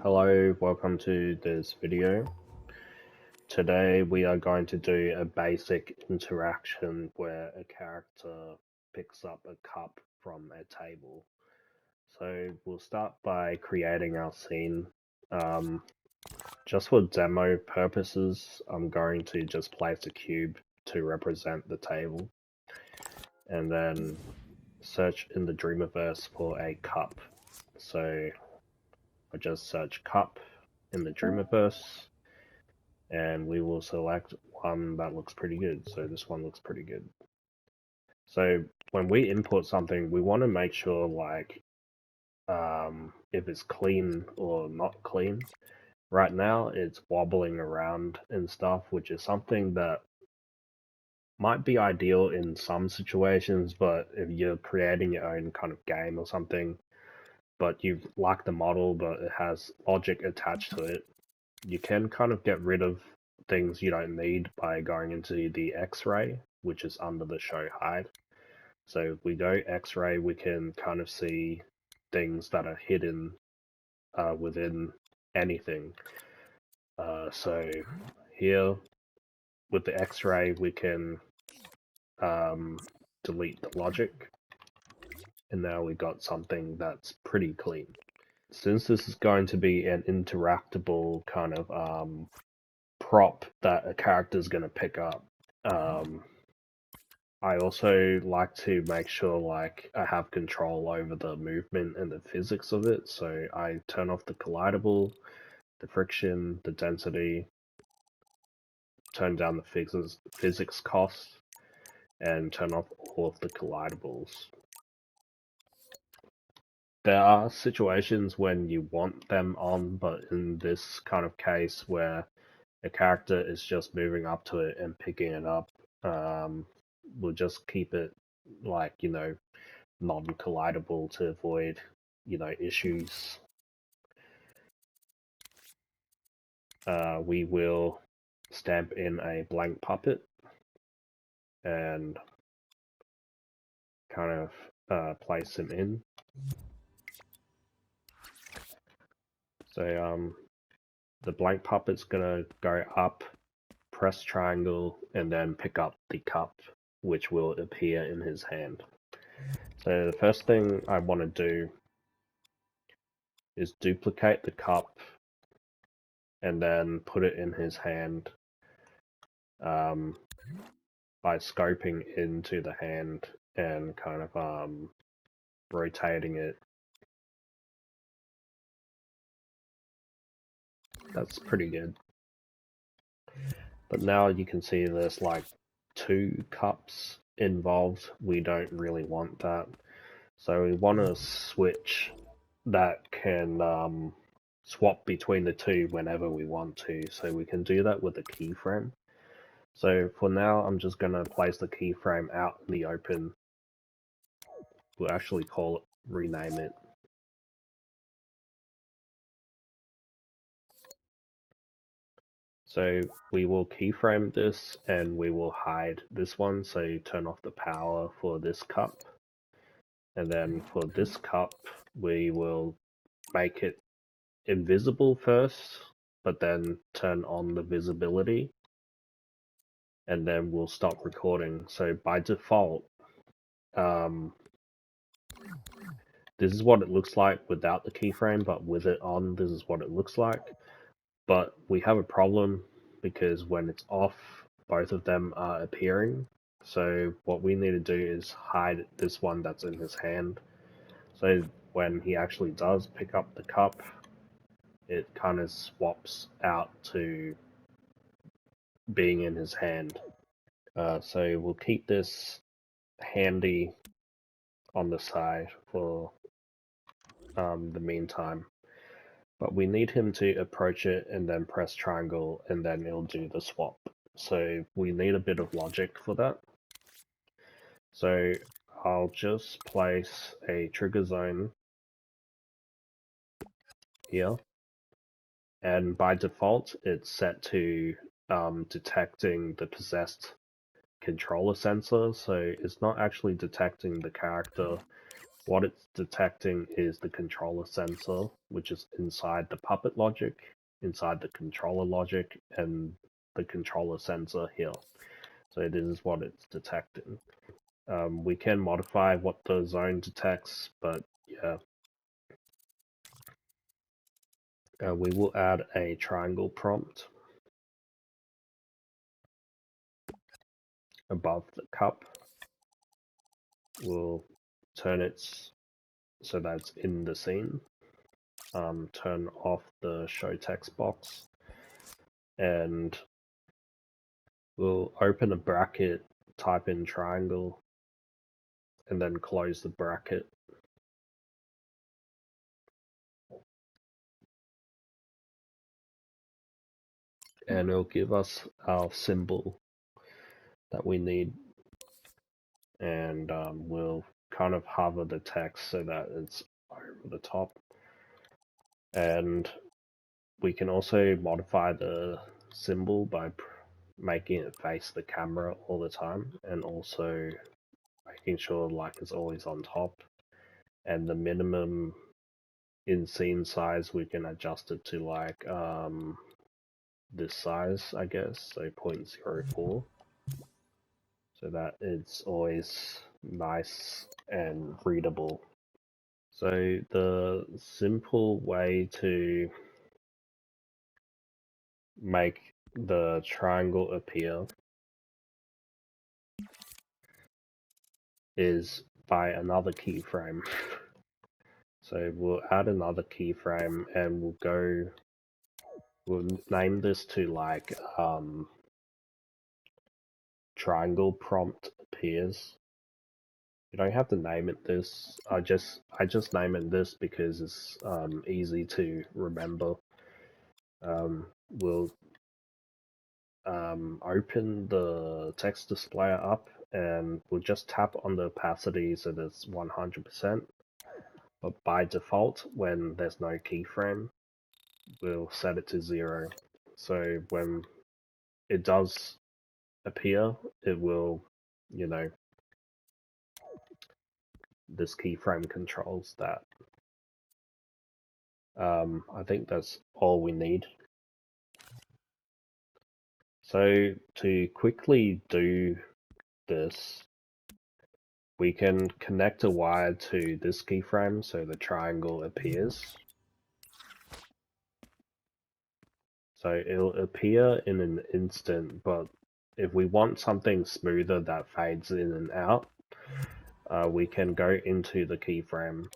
Hello, welcome to this video. Today we are going to do a basic interaction where a character picks up a cup from a table. So we'll start by creating our scene. Just for demo purposes, I'm going to just place a cube to represent the table. And then search in the Dreamiverse for a cup. So I just search cup in the Dreamiverse, and we will select one that looks pretty good. So this one looks pretty good. So when we import something, we want to make sure like if it's clean or not clean. Right now it's wobbling around and stuff, which is something that might be ideal in some situations, but if you're creating your own kind of game or something, but you like the model but it has logic attached to it, you can kind of get rid of things you don't need by going into the X-ray, which is under the show hide. So if we go X-ray, we can kind of see things that are hidden within anything. So here with the X-ray, we can delete the logic, and now we got something that's pretty clean. Since this is going to be an interactable kind of prop that a character is going to pick up, I also like to make sure like I have control over the movement and the physics of it. So I turn off the collidable, the friction, the density, turn down the physics cost, and turn off all of the collidables. There are situations when you want them on, but in this kind of case where a character is just moving up to it and picking it up, we'll just keep it like, non-collidable to avoid, issues. We will stamp in a blank puppet and kind of place him in. So the blank puppet's gonna go up, press triangle, and then pick up the cup, which will appear in his hand. So the first thing I want to do is duplicate the cup and then put it in his hand by scoping into the hand and kind of rotating it. That's pretty good. But now you can see there's like 2 cups involved. We don't really want that. So we want to switch that can swap between the two whenever we want to. So we can do that with a keyframe. So for now, I'm just going to place the keyframe out in the open. We'll actually call it, rename it. So we will keyframe this and we will hide this one. So you turn off the power for this cup. And then for this cup, we will make it invisible first, but then turn on the visibility. And then we'll stop recording. So by default, this is what it looks like without the keyframe, but with it on, this is what it looks like. But we have a problem because when it's off, both of them are appearing. So what we need to do is hide this one that's in his hand. So when he actually does pick up the cup, it kind of swaps out to being in his hand. So we'll keep this handy on the side for the meantime. But we need him to approach it and then press triangle and then it'll do the swap. So we need a bit of logic for that. So I'll just place a trigger zone here. And by default, it's set to detecting the possessed controller sensor. So it's not actually detecting the character. what it's detecting is the controller sensor, which is inside the puppet logic, inside the controller logic, and the controller sensor here. So this is what it's detecting. We can modify what the zone detects, but yeah. We will add a triangle prompt above the cup. We'll turn it so that's in the scene. Turn off the show text box, and we'll open a bracket, type in triangle, and then close the bracket. And it'll give us our symbol that we need. And we'll kind of hover the text so that it's over the top. And we can also modify the symbol by making it face the camera all the time, and also making sure like it's always on top. And the minimum in scene size, we can adjust it to like this size, I guess, so 0.04, so that it's always nice and readable. So the simple way to make the triangle appear is by another keyframe. So we'll add another keyframe and we'll name this to like triangle prompt appears. You don't have to name it this. I just name it this because it's easy to remember. We'll open the text displayer up, and we'll just tap on the opacity so that's 100%. But by default, when there's no keyframe, we'll set it to 0. So when it does appear, it will, you know, this keyframe controls that. I think that's all we need. So to quickly do this, we can connect a wire to this keyframe so the triangle appears. So it'll appear in an instant, but if we want something smoother that fades in and out, we can go into the keyframe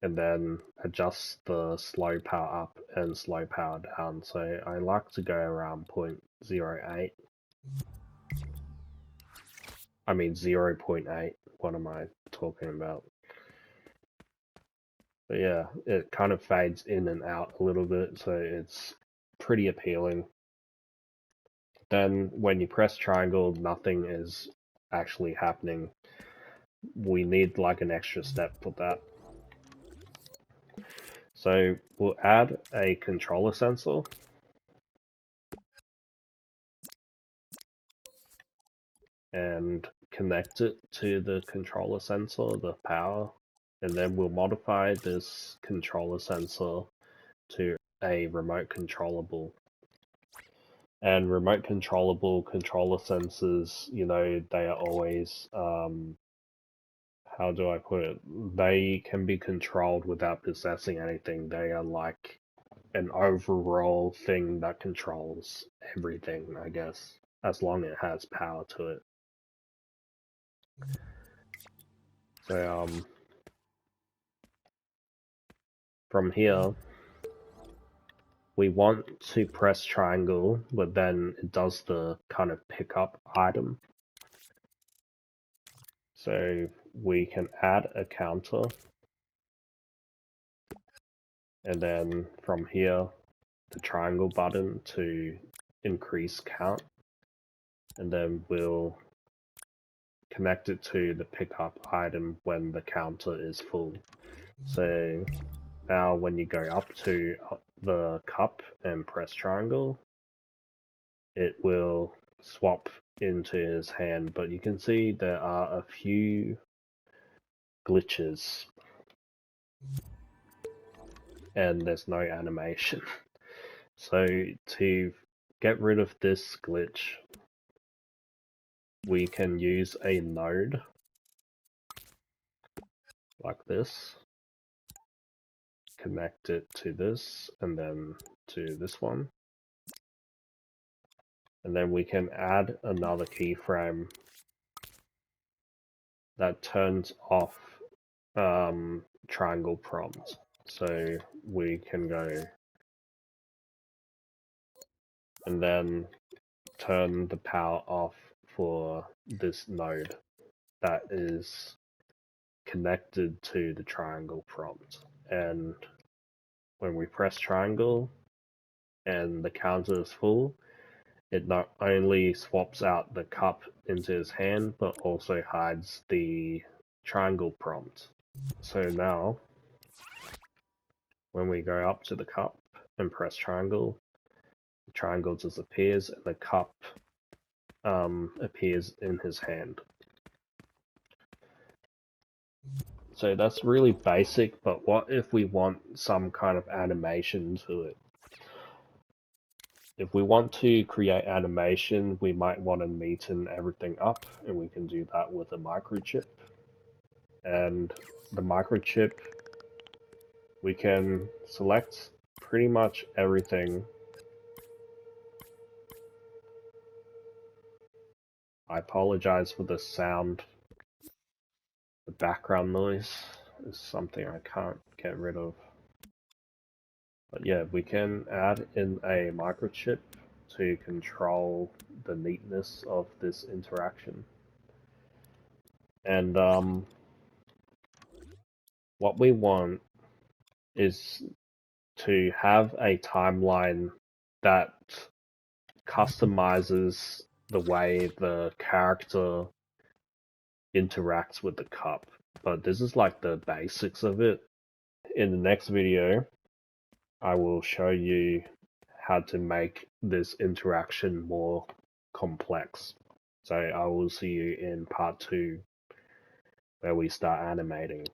and then adjust the slow power up and slow power down. So I like to go around 0.08. I mean 0.8. What am I talking about? But yeah, it kind of fades in and out a little bit, so it's pretty appealing. Then when you press triangle, nothing is actually happening. We need like an extra step for that. So we'll add a controller sensor. And connect it to the controller sensor, the power, and then we'll modify this controller sensor to a remote controllable. And remote controllable controller sensors, you know, they are always, how do I put it? They can be controlled without possessing anything. They are like an overall thing that controls everything, I guess, as long as it has power to it. So, from here, we want to press triangle, but then it does the kind of pickup item. So we can add a counter, and then from here, the triangle button to increase count, and then we'll connect it to the pickup item when the counter is full. So now when you go up to the cup and press triangle, it will swap into his hand, but you can see there are a few glitches. and there's no animation. So to get rid of this glitch, we can use a node like this, connect it to this, and then to this one. And then we can add another keyframe that turns off triangle prompt. So we can go and then turn the power off for this node that is connected to the triangle prompt. And when we press triangle and the counter is full, it not only swaps out the cup into his hand, but also hides the triangle prompt. So now, when we go up to the cup and press triangle, the triangle disappears and the cup appears in his hand. So that's really basic, but what if we want some kind of animation to it? If we want to create animation, we might want to neaten everything up, and we can do that with a microchip. And the microchip, we can select pretty much everything. I apologize for the sound. The background noise is something I can't get rid of. But yeah, we can add in a microchip to control the neatness of this interaction. And what we want is to have a timeline that customizes the way the character interacts with the cup. But this is like the basics of it. In the next video, I will show you how to make this interaction more complex. So I will see you in part 2 where we start animating.